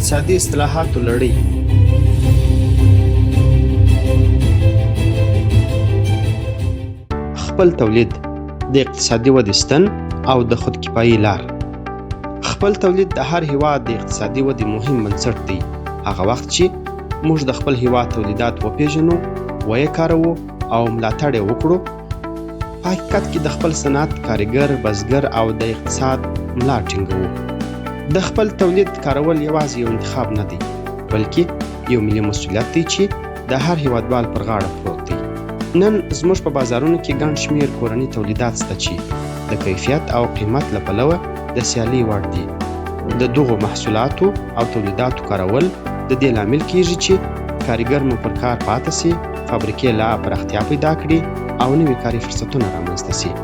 اقتصادي اصطلاحاتو لړۍ. خپل تولید د اقتصادي ودې ستن او د خودکفایي لار. خپل تولید د هر هیواد د اقتصادي ودې مهم بنسټ دی. هغه وخت چې موږ د خپل هیواد تولیدات وپېژنو، ویې کاروو او ملاتړ یې وکړو، په حقیقت کې د خپل صنعت، کارګر، بزګر او د اقتصاد ملا ټینګوو. د خپل تولید کارول یوازې یو انتخاب نه دی، بلکې یو ملي مسؤلیت دی چې د هر هیوادوال پر غاړه پروت دی. نن زموږ په بازارونو کې ګڼ شمېر کورني تولیدات شته چې د کیفیت او قیمت له پلوه د سیالۍ وړ دي. د دغو محصولاتو او تولیداتو کارول د دې لامل کیږي چې کارګر مو پر کار پاتې سي، فابریکې لا پراختیا پیدا کړي او نوي کاري فرصتونه رامنځته سي.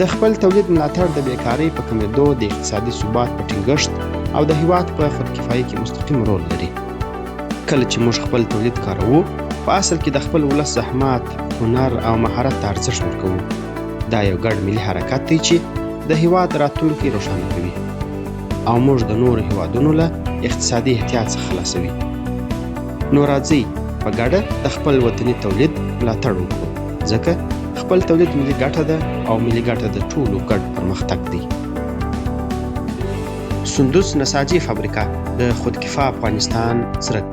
د خپل تولید ملاتړ د بیکارۍ په کمېدو، د اقتصادي ثبات په ټینګښت او د هیواد په خودکفایۍ کې مستقیم رول لري. کله چې موږ خپل تولید کاروو، په اصل کې د خپل ولس زحمت، هنر او مهارت ته ارزښت ورکوو. دا یو ګډ ملي حرکت دی چې د هیواد راتلونکی روښانه کوي او موږ د نورو هیوادونو له اقتصادي احتیاج څخه خلاصوي. نو راځئ په ګډه د خپل وطني تولید ملاتړ وکړو، ځکه خپل تولید ملي ګټه ده او ملي ګټه د ټولو ګډ پرمختګ دی. سندوس نساجي فابریکه د خودکفا افغانستان څرک.